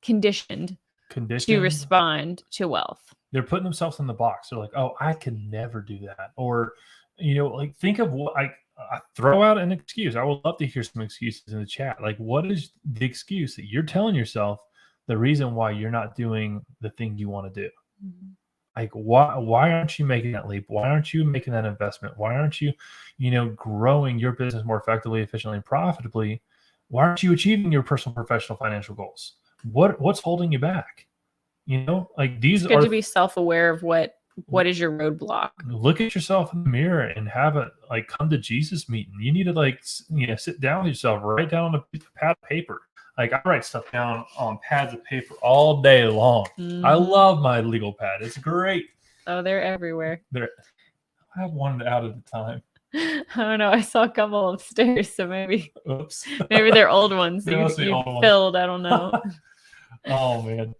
Conditioned to respond to wealth. They're putting themselves in the box. They're like, oh, I can never do that. Or, like think of what I throw out an excuse. I would love to hear some excuses in the chat. Like, what is the excuse that you're telling yourself the reason why you're not doing the thing you want to do? Mm-hmm. Like, why aren't you making that leap? Why aren't you making that investment? Why aren't you, growing your business more effectively, efficiently, and profitably? Why aren't you achieving your personal, professional, financial goals? What's holding you back? Like these it's good to be self-aware of what is your roadblock. Look at yourself in the mirror and have a come to Jesus meeting. You need to sit down with yourself, write down on a pad of paper. Like I write stuff down on pads of paper all day long. Mm-hmm. I love my legal pad. It's great. Oh, they're everywhere. I have one out at a time. I don't know. I saw a couple upstairs, so maybe they're old ones. you filled. I don't know. Oh man.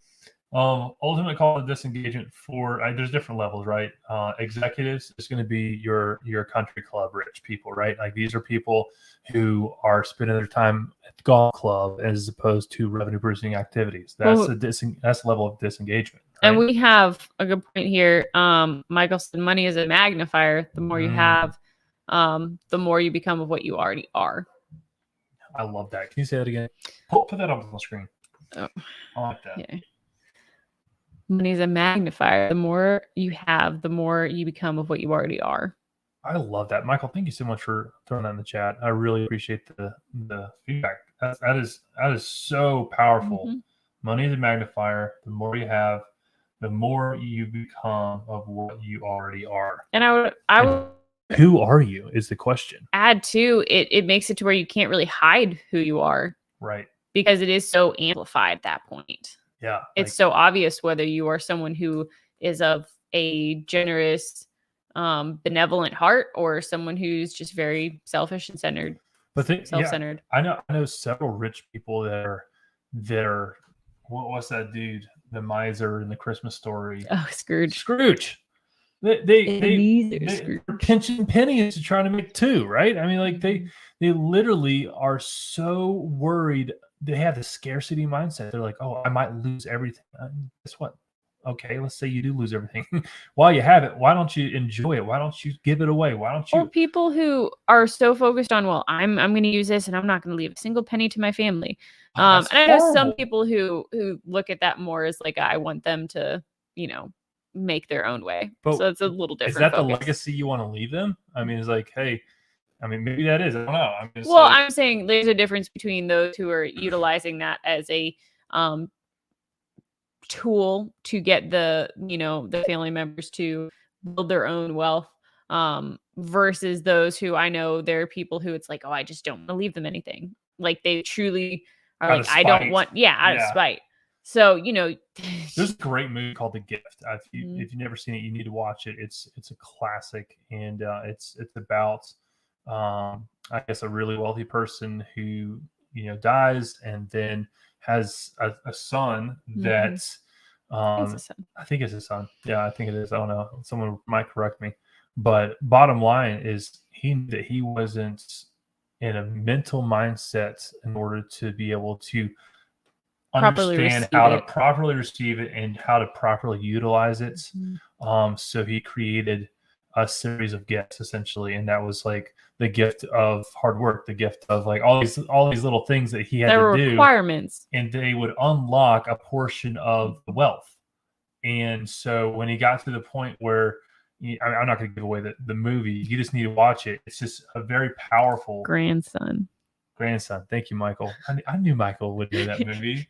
Ultimate call to disengagement for there's different levels, right? Executives is going to be your country club rich people, right? Like these are people who are spending their time at the golf club as opposed to revenue producing activities. That's that's a level of disengagement. Right? And we have a good point here. Michael said money is a magnifier. The more you have, the more you become of what you already are. I love that. Can you say that again? Put that up on the screen. Oh, I like that. Yeah. Money is a magnifier. The more you have, the more you become of what you already are. I love that. Michael, thank you so much for throwing that in the chat. I really appreciate the feedback. That is so powerful. Mm-hmm. Money is a magnifier. The more you have, the more you become of what you already are. And I would who are you is the question. Add to it makes it to where you can't really hide who you are. Right. Because it is so amplified at that point. Yeah. It's so obvious whether you are someone who is of a generous, benevolent heart or someone who's just very selfish and centered. Self-centered. Yeah, I know several rich people that are what's that dude? The miser in the Christmas Story. Oh, Scrooge. They're pinching pennies to try to make two, right? I mean, like they literally are so worried. They have the scarcity mindset. They're like, oh, I might lose everything. Guess what? Okay, let's say you do lose everything. While you have it, why don't you enjoy it? Why don't you give it away? Why don't Or you? people who are so focused on, well, I'm going to use this and I'm not going to leave a single penny to my family. Oh, that's And I know some horrible. people who look at that more as like, I want them to, make their own way. But So it's a little different is that the focus. legacy you want to leave them? I mean, it's like, hey, I mean, maybe that is. I don't know. I'm just Well, like, I'm saying there's a difference between those who are utilizing that as a tool to get the family members to build their own wealth, versus those who, I know there are people who it's like, oh, I just don't want to leave them anything. Like they truly are out like, of I don't spite. want, out of Yeah. spite. So, There's a great movie called The Gift. If Mhm. you've never seen it, you need to watch it. It's a classic, and it's about I guess a really wealthy person who dies and then has a son that It's um, a sin. I think it's his son. Yeah, I think it is. I don't know. Someone might correct me. But bottom line is he knew that he wasn't in a mental mindset in order to be able to Properly understand receive how to it. properly receive it and how to properly utilize it. Mhm. So he created a series of gifts essentially, and that was like the gift of hard work, the gift of like all these little things that he had There to were do, requirements. and they would unlock a portion of the wealth. And so when he got to the point where I'm not going to give away the movie, you just need to watch it. It's just a very powerful Grandson. grandson. Thank you, Michael. I knew Michael would know that movie.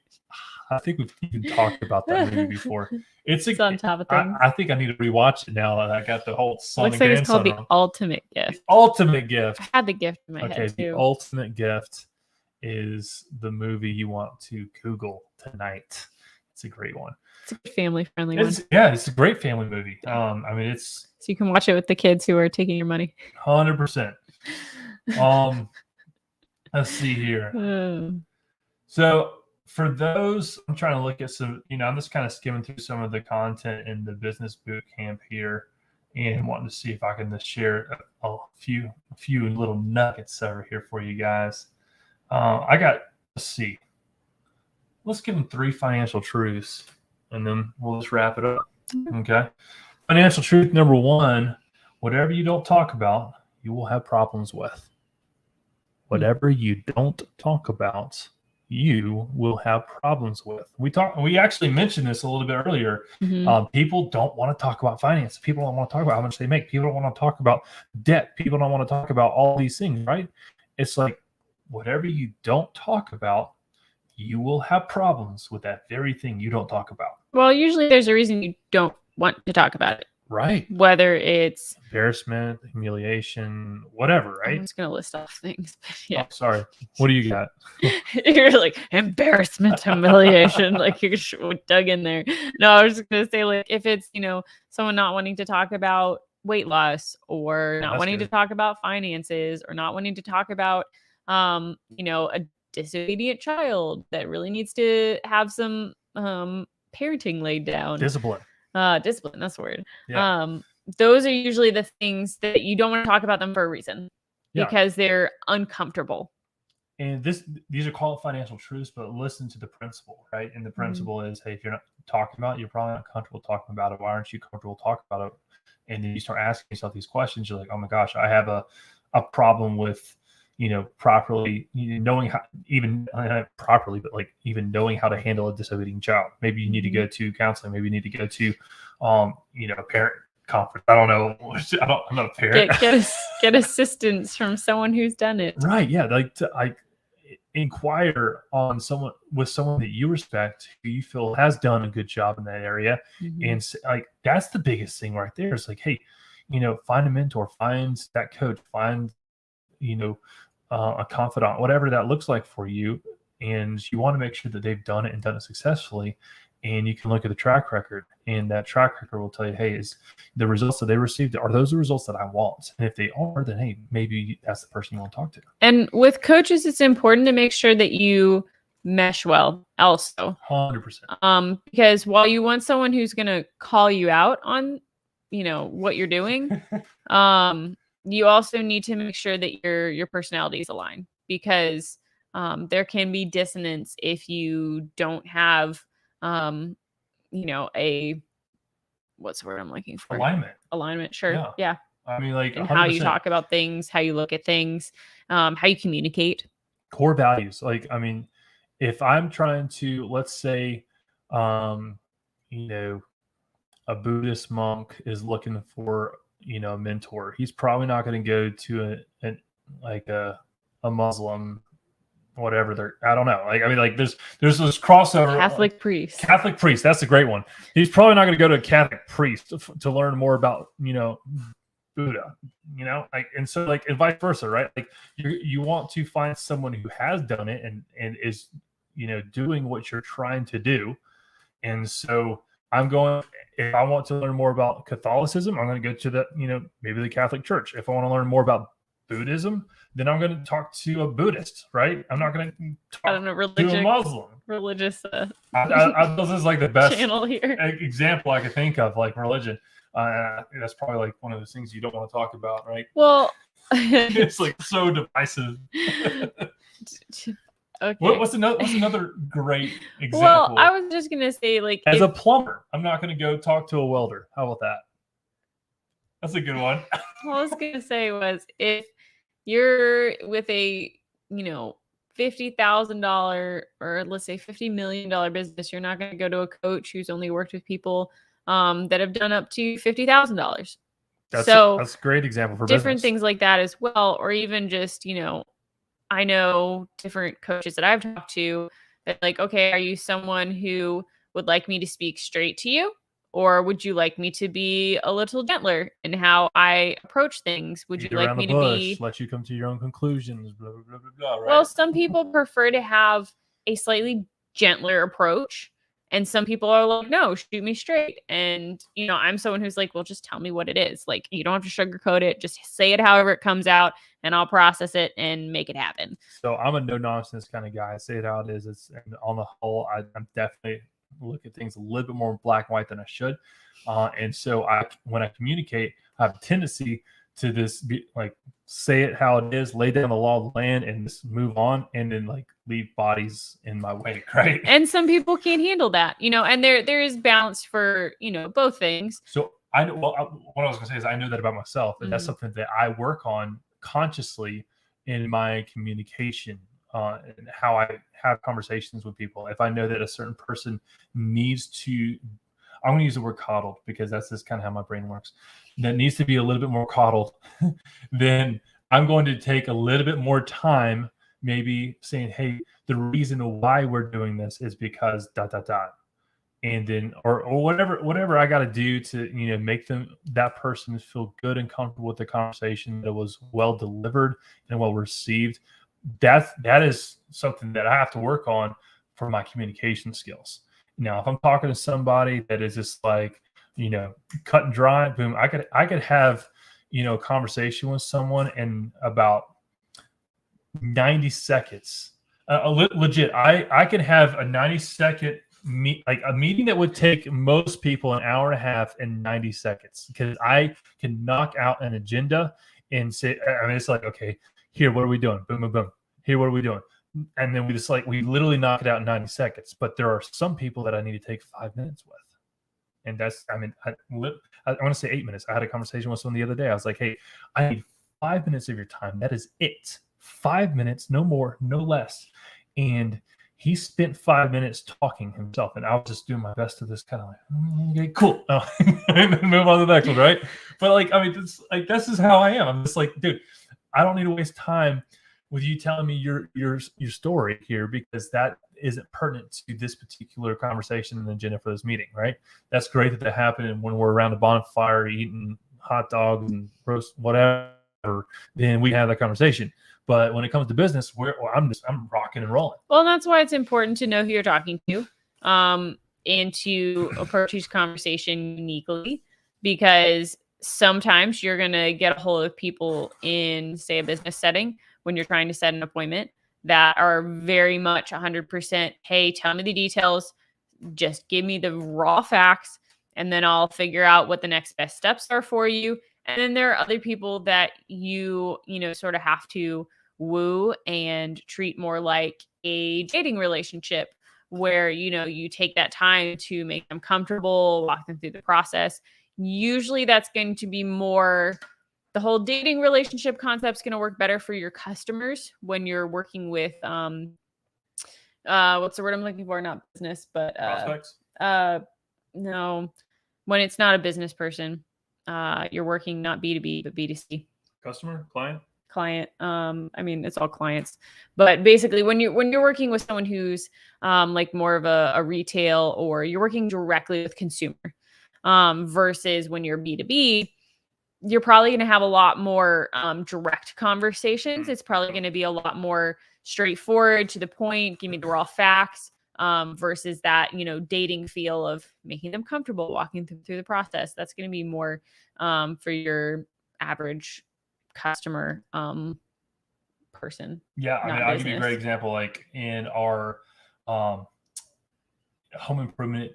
I think we've even talked about that movie before. It's on top of things. I think I need to rewatch it now that I got the whole son Looks and like it's called grandson The on. Ultimate The Gift. ultimate gift. I had the gift in my Okay, head the too. ultimate gift is the movie you want to Google tonight. It's a great one. It's a good family-friendly one. It's a great family movie. I mean, it's So you can watch it with the kids who are taking your money. 100%. Let's see here. So for those, I'm trying to look at some, I'm just kind of skimming through some of the content in the business boot camp here and wanting to see if I can just share a few little nuggets over here for you guys. Let's see. Let's give them 3 financial truths and then we'll just wrap it up. Okay. Financial truth number 1, whatever you don't talk about, you will have problems with. Whatever you don't talk about, you will have problems with. We actually mentioned this a little bit earlier. People don't want to talk about finance. People don't want to talk about how much they make. People don't want to talk about debt. People don't want to talk about all these things, right? It's like whatever you don't talk about, you will have problems with that very thing you don't talk about. Well, usually there's a reason you don't want to talk about it. Right. Whether it's embarrassment, humiliation, whatever, right? I'm just going to list off things. Yeah. Oh, sorry. What do you got? You're like embarrassment, humiliation. Like you dug in there. No, I was just going to say, like, if it's, someone not wanting to talk about weight loss or not wanting to talk about finances or not wanting to talk about, a disobedient child that really needs to have some parenting laid down. Discipline. Discipline, that's the word. Yeah. Those are usually the things that you don't want to talk about them for a reason because they're uncomfortable. And these are called financial truths, but listen to the principle, right? And the principle is, hey, if you're not talking about it, you're probably not comfortable talking about it. Why aren't you comfortable talking about it? And then you start asking yourself these questions. You're like, oh my gosh, I have a problem with, properly knowing how, even not properly, but like even knowing how to handle a disobedient child. Maybe you need to go to counseling. Maybe you need to go to, a parent conference. I don't know. I'm not a parent. Get assistance from someone who's done it. Right. Yeah. Like inquire on someone that you respect, who you feel has done a good job in that area. And like, that's the biggest thing right there. It's like, hey, find a mentor, find that coach, find, a confidant, whatever that looks like for you. And you want to make sure that they've done it and done it successfully. And you can look at the track record, and that track record will tell you, hey, is the results that they received, are those the results that I want? And if they are, then hey, maybe that's the person you want to talk to. And with coaches, it's important to make sure that you mesh well also. 100%. Because while you want someone who's going to call you out on, what you're doing, you also need to make sure that your personalities align, because there can be dissonance if you don't have a what's the word I'm looking for? Alignment. Sure. Yeah. I mean, like, And 100%. how you talk about things, how you look at things, how you communicate. Core values. Like, I mean, if I'm trying to, let's say, you know, a Buddhist monk is looking for, a mentor, he's probably not going to go to a Muslim, whatever I don't know. Like, I mean, like there's this crossover. Catholic priest. Catholic priest. That's a great one. He's probably not going to go to a Catholic priest to learn more about, Buddha, and so like, and vice versa, right? Like you want to find someone who has done it and is, doing what you're trying to do. And so if I want to learn more about Catholicism, I'm going to go to maybe the Catholic Church. If I want to learn more about Buddhism, then I'm going to talk to a Buddhist, right? I'm not going to talk to a Muslim. Religious. This is like the best channel here. Example I could think of, like religion. That's probably like one of those things you don't want to talk about, right? Well, it's like so divisive. Okay. What's another great example? Well, I was just gonna say, like, as a plumber, I'm not gonna go talk to a welder. How about that? That's a good one. What I was gonna say was, if you're with a $50,000 or let's say $50 million business, you're not gonna go to a coach who's only worked with people that have done up to $50,000. That's a great example for different business. Things like that as well, or even just I know different coaches that I've talked to that, like, okay, are you someone who would like me to speak straight to you? Or would you like me to be a little gentler in how I approach things? Would you like me to be... let you come to your own conclusions, blah, blah, blah, blah, right? Well, some people prefer to have a slightly gentler approach. And some people are like, no, shoot me straight. And, I'm someone who's like, well, just tell me what it is. Like, you don't have to sugarcoat it. Just say it however it comes out, and I'll process it and make it happen. So I'm a no nonsense kind of guy. I say it how it is. And on the whole, I'm definitely look at things a little bit more black and white than I should. And so when I communicate, I have a tendency to say it how it is, lay down the law of the land, and just move on, and then like leave bodies in my wake, right? And some people can't handle that, and there is balance for both things. So I know. Well, what I was gonna say is I know that about myself, and that's something that I work on consciously in my communication, and how I have conversations with people. If I know that a certain person needs to, I'm going to use the word coddled because that's just kind of how my brain works. That needs to be a little bit more coddled, then I'm going to take a little bit more time, maybe saying, hey, the reason why we're doing this is because ... And then, or whatever I got to do to, make that person feel good and comfortable with the conversation, that it was well delivered and well received. That is something that I have to work on for my communication skills. Now, if I'm talking to somebody that is just like, cut and dry, boom, I could have, a conversation with someone in about 90 seconds. Legit, I can have a 90-second a meeting that would take most people an hour and a half in 90 seconds, because I can knock out an agenda and say, I mean, it's like, okay, here, what are we doing? Boom, boom, boom. Here, what are we doing? And then we literally knock it out in 90 seconds. But there are some people that I need to take 5 minutes with. And that's, I mean, I want to say 8 minutes. I had a conversation with someone the other day. I was like, hey, I need 5 minutes of your time. That is it. 5 minutes, no more, no less. And he spent 5 minutes talking himself, and I was just doing my best to this kind of like, okay, cool. And then move on to the next one, right? But like, I mean, this is how I am. I'm just like, dude, I don't need to waste time with you telling me your story here, because that isn't pertinent to this particular conversation and agenda for this meeting, right? That's great that happened when we're around a bonfire eating hot dogs and roast whatever, then we have that conversation. But when it comes to business, I'm rocking and rolling. Well, and that's why it's important to know who you're talking to, and to approach each conversation uniquely, because sometimes you're going to get a hold of people in, say, a business setting when you're trying to set an appointment that are very much 100%, hey, tell me the details, just give me the raw facts, and then I'll figure out what the next best steps are for you. And then there are other people that you sort of have to woo and treat more like a dating relationship, where, you know, you take that time to make them comfortable, walk them through the process. Usually that's going to be more, the whole dating relationship concept is going to work better for your customers when you're working with, what's the word I'm looking for? Not business, but, Prospects? No, when it's not a business person, you're working not B2B, but B2C. Customer? Client? Client. I mean, it's all clients, but basically when you're working with someone who's like more of a retail, or you're working directly with consumer, versus when you're B2B, you're probably going to have a lot more direct conversations. It's probably going to be a lot more straightforward, to the point, give me the raw facts, versus that, you know, dating feel of making them comfortable, walking them through the process. That's going to be more for your average customer person. Yeah, I mean, not I'll give you a business. great example. Like in our home improvement,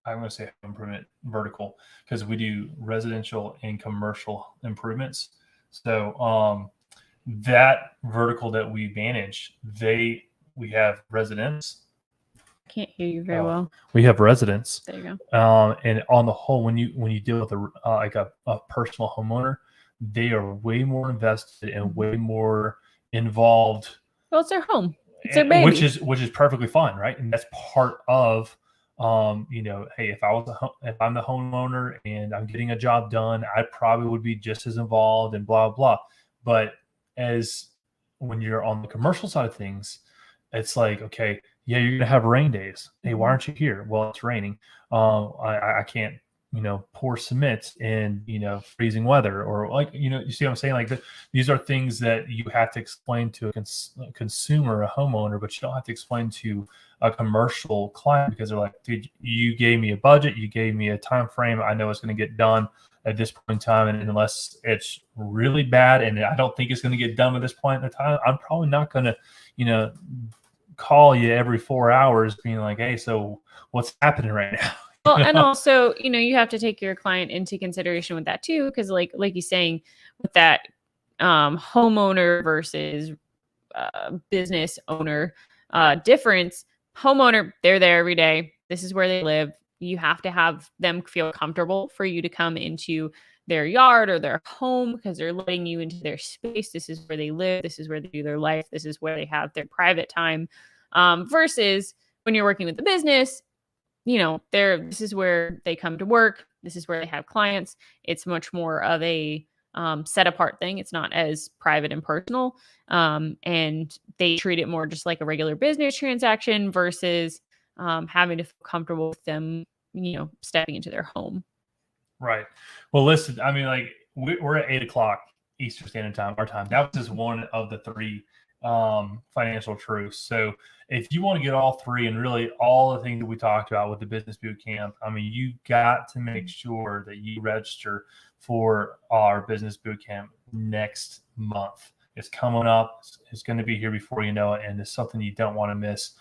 I'm going to say home improvement vertical, because we do residential and commercial improvements. So that vertical that we manage, we have residents. Can't hear you very well. We have residents. There you go. And on the whole, when you deal with like a personal homeowner, they are way more invested and way more involved. Well, it's their home. It's their baby. Which is perfectly fine, right? And that's part of, you know, hey, if I'm the homeowner and I'm getting a job done, I probably would be just as involved and blah blah. But as when you're on the commercial side of things, it's like, okay, yeah, you're gonna have rain days. Hey, why aren't you here? Well, it's raining. I can't, you know, pour cement in, you know, freezing weather, or like, you know, you see what I'm saying? Like these are things that you have to explain to a consumer, a homeowner, but you don't have to explain to a commercial client, because they're like, dude, you gave me a budget, you gave me a time frame. I know it's going to get done at this point in time, and unless it's really bad, and I don't think it's going to get done at this point in time, I'm probably not going to, you know, call you every 4 hours being like, hey, so what's happening right now? Well, and also, you know, you have to take your client into consideration with that too, because like you're saying, with that homeowner versus business owner difference. Homeowner, they're there every day. This is where they live. You have to have them feel comfortable for you to come into their yard or their home, because they're letting you into their space. This is where they live. This is where they do their life. This is where they have their private time. Versus when you're working with the business, you know, this is where they come to work. This is where they have clients. It's much more of a set apart thing. It's not as private and personal. And they treat it more just like a regular business transaction, versus having to feel comfortable with them, you know, stepping into their home. Right. Well, listen, I mean, like we're at 8:00 Eastern Standard Time, our time. That was just one of the three financial truths. So if you want to get all three, and really all the things that we talked about with the business boot camp, I mean, you got to make sure that you register for our business boot camp next month. It's coming up. It's going to be here before you know it, and it's something you don't want to miss.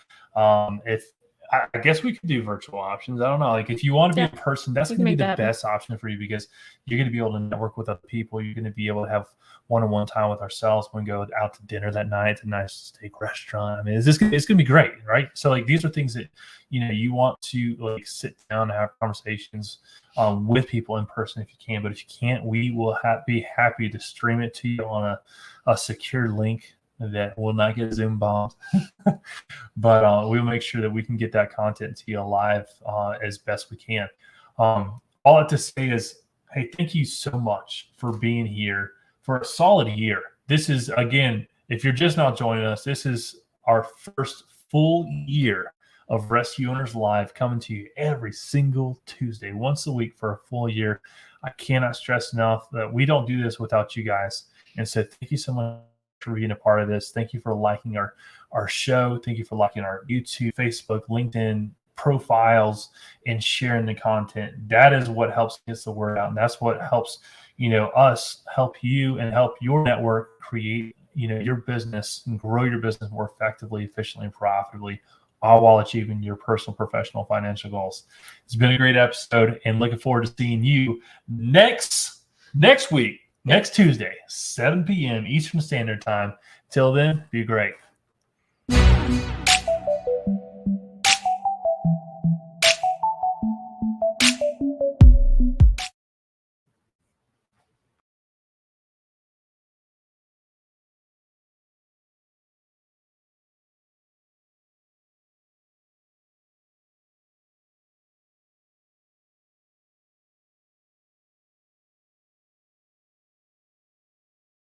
If I guess we could do virtual options. I don't know. Like if you want to be in person, that's going to be the best option for you, because you're going to be able to network with other people. You're going to be able to have one-on-one time with ourselves when we go out to dinner that night at a nice steak restaurant. I mean, it's going to be great, right? So like these are things that, you know, you want to like sit down and have conversations with people in person if you can. But if you can't, we will be happy to stream it to you on a secure link that will not get Zoom bombed. But we'll make sure that we can get that content to you live as best we can. All I have to say is, hey, thank you so much for being here for a solid year. This is, again, if you're just not joining us, this is our first full year of Rescue Owners Live, coming to you every single Tuesday, once a week for a full year. I cannot stress enough that we don't do this without you guys. And so thank you so much for being a part of this. Thank you for liking our show. Thank you for liking our YouTube, Facebook, LinkedIn profiles, and sharing the content. That is what helps get the word out, and that's what helps, you know, us help you and help your network create, you know, your business and grow your business more effectively, efficiently, and profitably, all while achieving your personal, professional, financial goals. It's been a great episode, and looking forward to seeing you next week. Next Tuesday, 7 p.m. Eastern Standard Time. Till then, be great.